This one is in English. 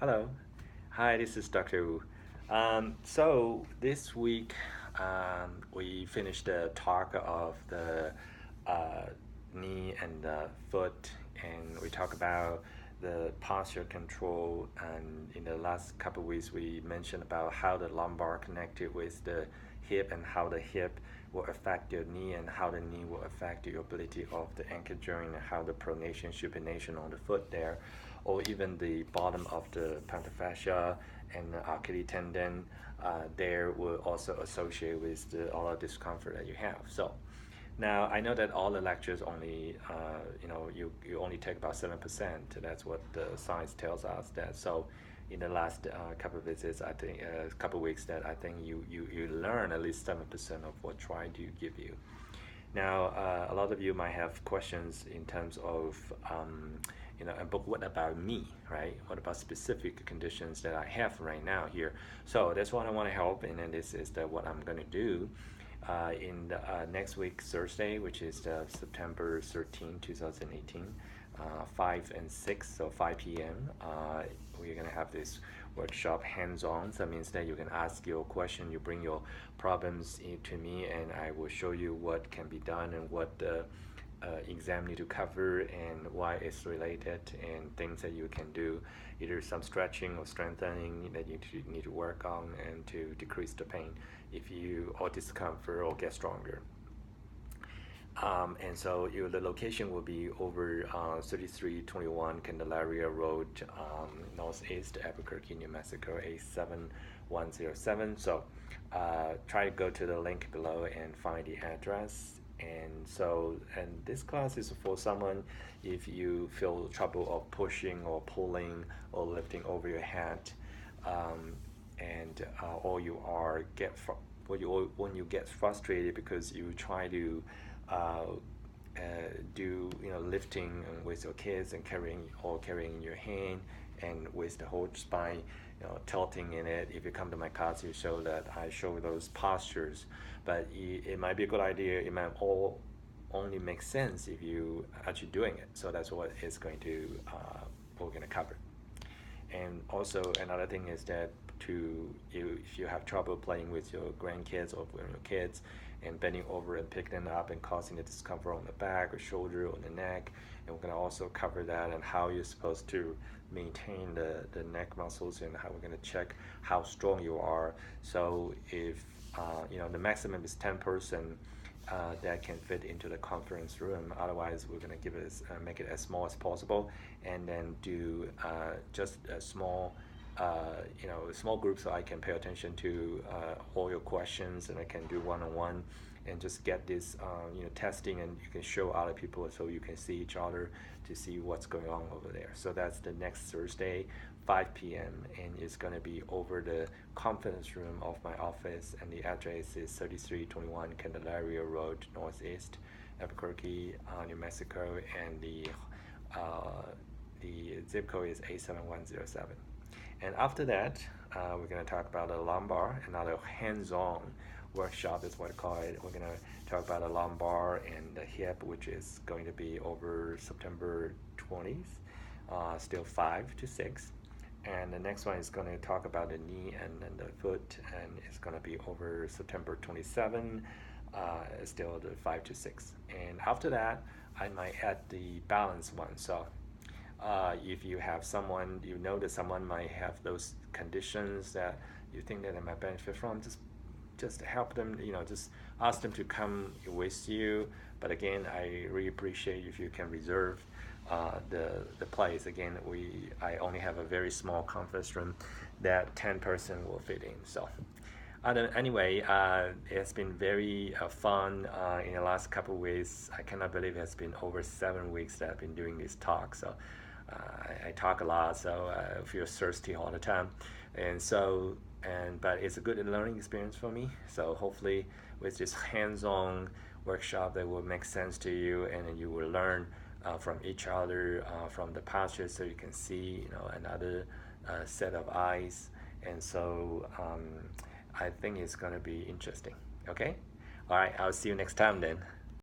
Hello. Hi, this is Dr. Wu. So this week we finished the talk of the uh, knee and the foot, and we talk about the posture control. And in the last couple of weeks, we mentioned about how the lumbar connected with the hip and how the hip will affect your knee and how the knee will affect your ability of the ankle joint and how the pronation, supination on the foot there, or even the bottom of the plantar fascia and the Achilles tendon there will also associate with all the discomfort that you have. So now I know that all the lectures only, you only take about 7%. That's what the science tells us. That so in the last couple of visits, I think a couple of weeks, that I think you learn at least 7% of what try to give you. Now, a lot of you might have questions in terms of, but what about me, right? What about specific conditions that I have right now here? So that's what I want to help, and then this is what I'm going to do in next week, Thursday, which is September 13, 2018, 5 and 6, so 5 p.m. We're going to have this workshop hands-on. So that means that you can ask your question, you bring your problems to me, and I will show you what can be done and what the exam need to cover and why it's related and things that you can do, either some stretching or strengthening that you need to work on and to decrease the pain if you or discomfort or get stronger. And so the location will be over 3321 Candelaria Road, Northeast Albuquerque, New Mexico, A7107. So try to go to the link below and find the address. And this class is for someone if you feel trouble of pushing or pulling or lifting over your head, or you are when you get frustrated because you try to uh, uh, do lifting with your kids and carrying your hand and with the whole spine tilting in it. If you come to my class, you show that I show those postures, but it might be a good idea. It might all only make sense if you actually doing it. So that's what it's going to we're going to cover. And also another thing is that if you have trouble playing with your grandkids or with your kids and bending over and picking them up and causing the discomfort on the back or shoulder or the neck, and we're going to also cover that and how you're supposed to maintain the neck muscles and how we're going to check how strong you are. So if the maximum is 10 person that can fit into the conference room. Otherwise, we're going to make it as small as possible, and then do just a small group, so I can pay attention to all your questions, and I can do one-on-one, and just get this testing, and you can show other people so you can see each other to see what's going on over there. So that's the next Thursday, 5 p.m. and it's going to be over the conference room of my office, and the address is 3321 Candelaria Road, Northeast Albuquerque, New Mexico, and the zip code is 87107. And after that, we're going to talk about the lumbar, another hands-on workshop is what I call it. We're going to talk about the lumbar and the hip, which is going to be over September 20th, still 5 to 6. And the next one is going to talk about the knee and then the foot, and it's going to be over September 27, still the 5 to 6. And after that, I might add the balance one. So if you have someone, that someone might have those conditions that you think that they might benefit from, just help them, just ask them to come with you. But again, I really appreciate if you can reserve the place. Again, I only have a very small conference room that 10 person will fit in. So anyway, it's been very fun in the last couple of weeks. I cannot believe it's been over 7 weeks that I've been doing this talk. So I talk a lot, so I feel thirsty all the time, but it's a good learning experience for me. So hopefully, with this hands-on workshop, that will make sense to you, and then you will learn from each other, from the posture, so you can see, another set of eyes. And so I think it's going to be interesting. Okay, all right. I'll see you next time then.